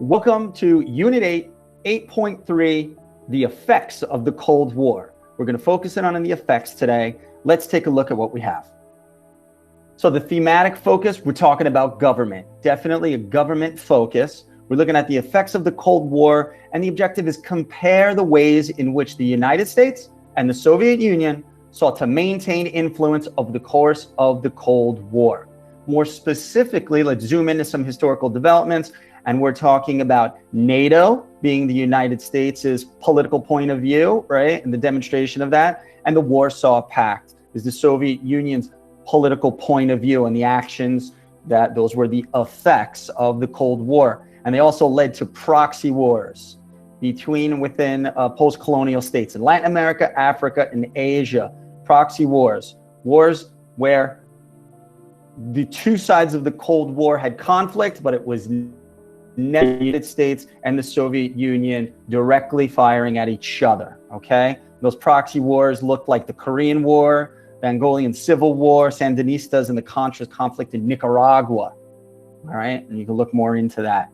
Welcome to Unit 8, 8.3, the effects of the Cold War. We're going to focus in on the effects today. Let's take a look at what we have. So the thematic focus, we're talking about government, definitely a government focus. We're looking at the effects of the Cold War, and the objective is compare the ways in which the United States and the Soviet Union sought to maintain influence over the course of the Cold War. More specifically, let's zoom into some historical developments. And we're talking about NATO being the United States' political point of view, right? And the demonstration of that. And the Warsaw Pact is the Soviet Union's political point of view and the actions that those were the effects of the Cold War. And they also led to proxy wars between and within post-colonial states in Latin America, Africa, and Asia. Proxy wars, wars where the two sides of the Cold War had conflict, but it was the United States and the Soviet Union directly firing at each other, okay? Those proxy wars looked like the Korean War, the Angolan Civil War, Sandinistas, and the Contras conflict in Nicaragua, all right? And you can look more into that.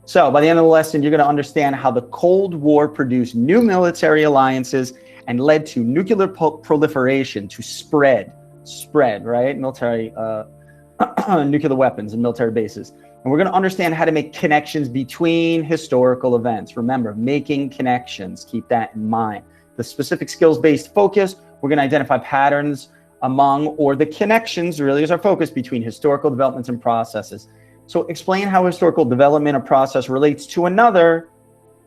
So by the end of the lesson, you're gonna understand how the Cold War produced new military alliances and led to nuclear proliferation, to spread, right? Military, nuclear weapons and military bases. And we're going to understand how to make connections between historical events. Remember, making connections, keep that in mind. The specific skills-based focus, we're going to identify patterns among, or the connections really is our focus between historical developments and processes. So explain how historical development or process relates to another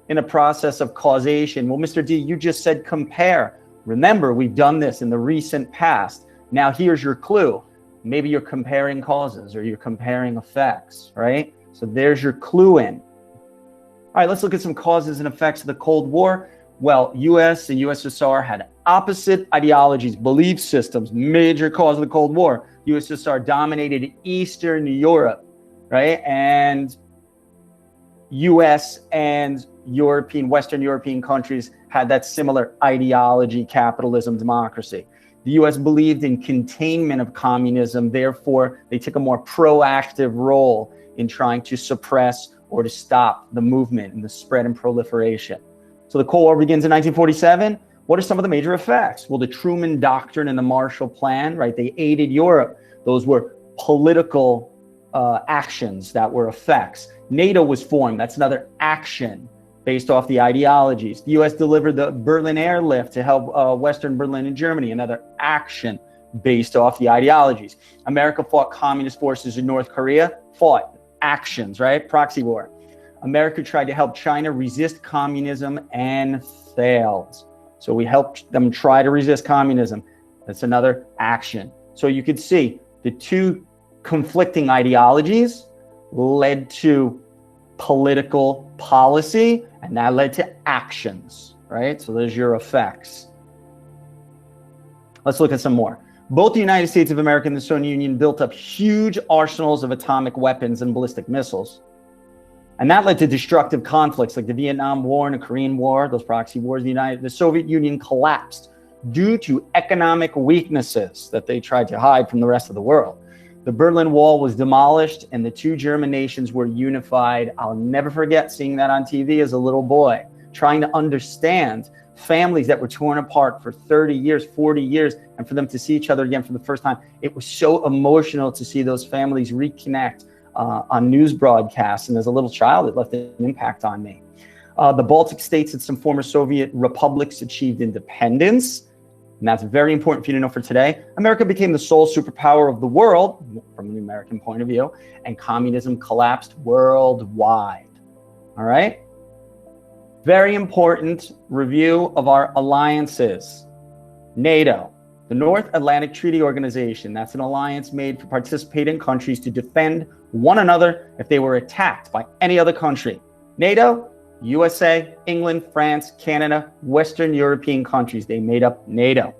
in a process of causation. Well, Mr. D, you just said compare. Remember, we've done this in the recent past. Now here's your clue. Maybe you're comparing causes or you're comparing effects, right? So there's your clue in. All right, let's look at some causes and effects of the Cold War. Well, US and USSR had opposite ideologies, belief systems, major cause of the Cold War. USSR dominated Eastern Europe, right? And US and Western European countries had that similar ideology, capitalism, democracy. The US believed in containment of communism, therefore they took a more proactive role in trying to suppress or to stop the movement and the spread and proliferation. So the Cold War begins in 1947. What are some of the major effects? Well, the Truman Doctrine and the Marshall Plan, right? They aided Europe. Those were political actions that were effects. NATO was formed. That's another action based off the ideologies. The US delivered the Berlin Airlift to help Western Berlin and Germany, another action based off the ideologies. America fought communist forces in North Korea, fought actions, right? Proxy war. America tried to help China resist communism and failed. So we helped them try to resist communism. That's another action. So you could see the two conflicting ideologies led to political policy, and that led to actions, right? So there's your effects. Let's look at some more. Both the United States of America and the Soviet Union built up huge arsenals of atomic weapons and ballistic missiles. And that led to destructive conflicts like the Vietnam War and the Korean War, those proxy wars. The Soviet Union collapsed due to economic weaknesses that they tried to hide from the rest of the world. The Berlin Wall was demolished and the two German nations were unified. I'll never forget seeing that on TV as a little boy, trying to understand families that were torn apart for 30 years, 40 years, and for them to see each other again for the first time. It was so emotional to see those families reconnect on news broadcasts. And as a little child, it left an impact on me. The Baltic states and some former Soviet republics achieved independence. And that's very important for you to know for today. America became the sole superpower of the world, from the American point of view, and communism collapsed worldwide. All right? Very important review of our alliances. NATO, the North Atlantic Treaty Organization. That's an alliance made for participating countries to defend one another if they were attacked by any other country. NATO, USA, England, France, Canada, Western European countries, they made up NATO.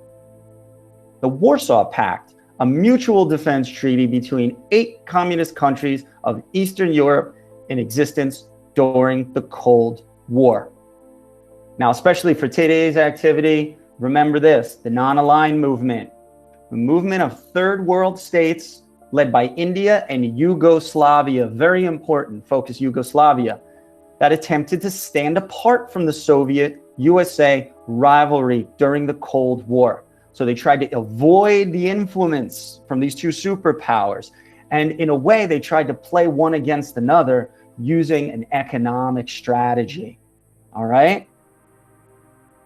The Warsaw Pact, a mutual defense treaty between 8 communist countries of Eastern Europe in existence during the Cold War. Now, especially for today's activity, remember this, the non-aligned movement, a movement of third world states led by India and Yugoslavia, very important, focus Yugoslavia. that attempted to stand apart from the Soviet USA rivalry during the Cold War. So they tried to avoid the influence from these two superpowers. And in a way, they tried to play one against another using an economic strategy. All right?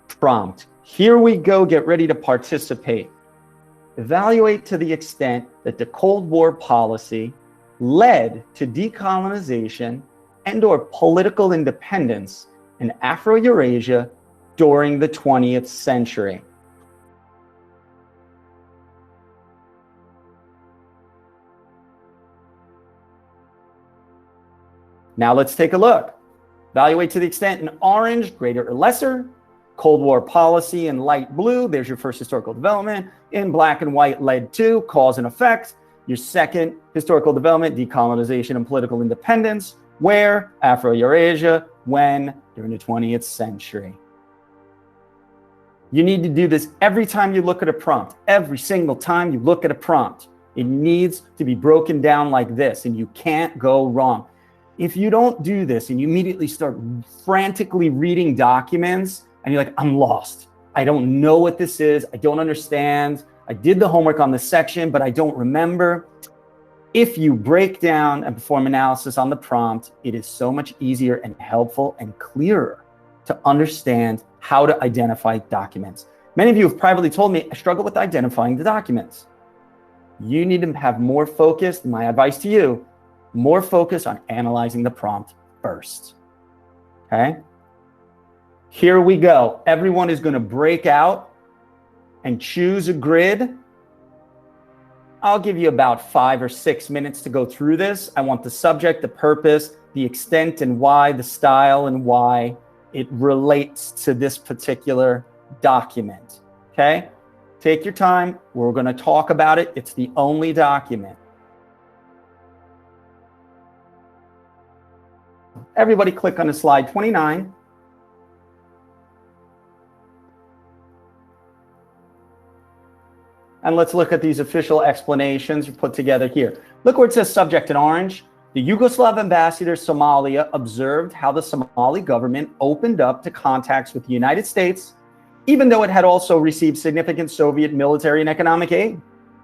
Prompt. Here we go. Get ready to participate. Evaluate to the extent that the Cold War policy led to decolonization and/or political independence in Afro-Eurasia during the 20th century. Now let's take a look. Evaluate to the extent in orange, greater or lesser. Cold War policy in light blue, there's your first historical development. In black and white, led to cause and effect. Your second historical development, decolonization and political independence. Where? Afro-Eurasia. When? During the 20th century. You need to do this every time you look at a prompt. Every single time you look at a prompt. It needs to be broken down like this, and you can't go wrong. If you don't do this and you immediately start frantically reading documents and you're like, I'm lost. I don't know what this is. I don't understand. I did the homework on this section, but I don't remember. If you break down and perform analysis on the prompt, it is so much easier and helpful and clearer to understand how to identify documents. Many of you have privately told me, I struggle with identifying the documents. You need to have more focus. My advice to you, more focus on analyzing the prompt first. Okay? Here we go. Everyone is going to break out and choose a grid. I'll give you about 5 or 6 minutes to go through this. I want the subject, the purpose, the extent and why, the style and why it relates to this particular document. Okay? Take your time. We're going to talk about it. It's the only document. Everybody click on the slide 29. And let's look at these official explanations put together here. Look where it says subject in orange. The Yugoslav ambassador to Somalia observed how the Somali government opened up to contacts with the United States, even though it had also received significant Soviet military and economic aid.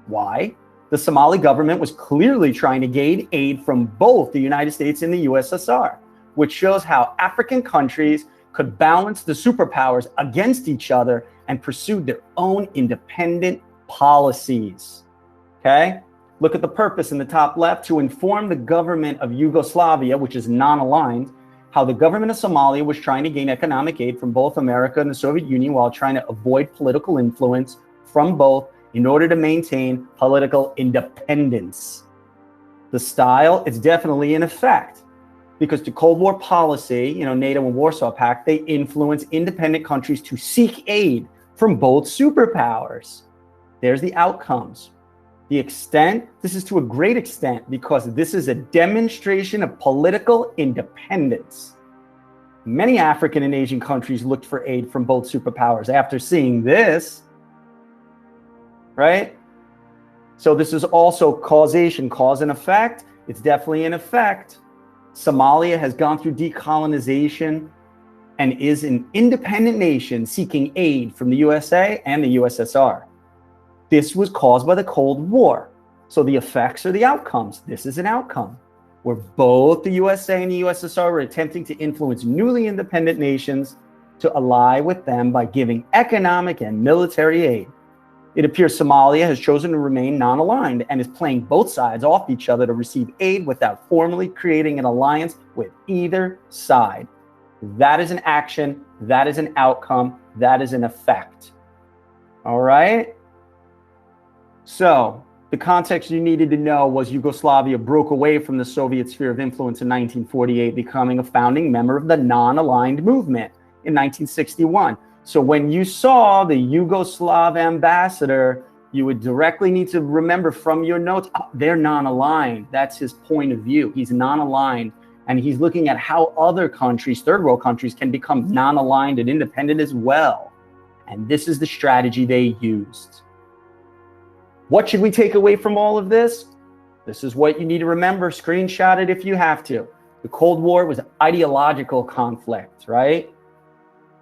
Why? The Somali government was clearly trying to gain aid from both the United States and the USSR, which shows how African countries could balance the superpowers against each other and pursue their own independent policies. Okay? Look at the purpose in the top left: to inform the government of Yugoslavia, which is non-aligned, how the government of Somalia was trying to gain economic aid from both America and the Soviet Union while trying to avoid political influence from both in order to maintain political independence. The style is definitely in effect because the Cold War policy, NATO and Warsaw Pact, they influence independent countries to seek aid from both superpowers. There's the outcomes. The extent, this is to a great extent because this is a demonstration of political independence. Many African and Asian countries looked for aid from both superpowers after seeing this, right? So this is also causation, cause and effect. It's definitely an effect. Somalia has gone through decolonization and is an independent nation seeking aid from the USA and the USSR. This was caused by the Cold War. So the effects are the outcomes. This is an outcome where both the USA and the USSR were attempting to influence newly independent nations to ally with them by giving economic and military aid. It appears Somalia has chosen to remain non-aligned and is playing both sides off each other to receive aid without formally creating an alliance with either side. That is an action. That is an outcome. That is an effect. All right? So the context you needed to know was Yugoslavia broke away from the Soviet sphere of influence in 1948, becoming a founding member of the non-aligned movement in 1961. So when you saw the Yugoslav ambassador, you would directly need to remember from your notes, they're non-aligned. That's his point of view. He's non-aligned. And he's looking at how other countries, third world countries, can become non-aligned and independent as well. And this is the strategy they used. What should we take away from all of this? This is what you need to remember. Screenshot it if you have to. The Cold War was an ideological conflict, right?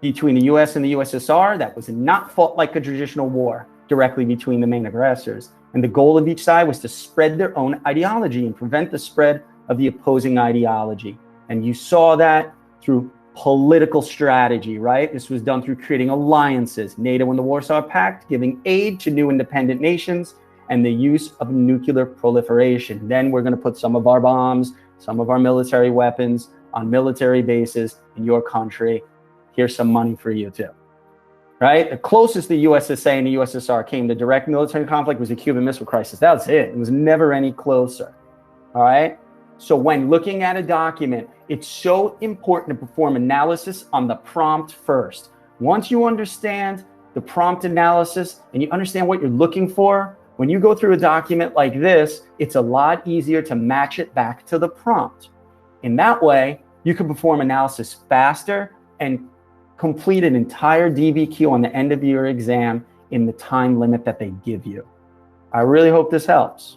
Between the US and the USSR that was not fought like a traditional war directly between the main aggressors. And the goal of each side was to spread their own ideology and prevent the spread of the opposing ideology. And you saw that through political strategy, right? This was done through creating alliances, NATO and the Warsaw Pact, giving aid to new independent nations, and the use of nuclear proliferation. Then we're going to put some of our bombs, some of our military weapons on military bases in your country. Here's some money for you too, right? The closest the USSA and the USSR came to direct military conflict was the Cuban Missile Crisis. That was it. It was never any closer, all right? So when looking at a document, it's so important to perform analysis on the prompt first. Once you understand the prompt analysis and you understand what you're looking for, when you go through a document like this, it's a lot easier to match it back to the prompt. In that way, you can perform analysis faster and complete an entire DBQ on the end of your exam in the time limit that they give you. I really hope this helps.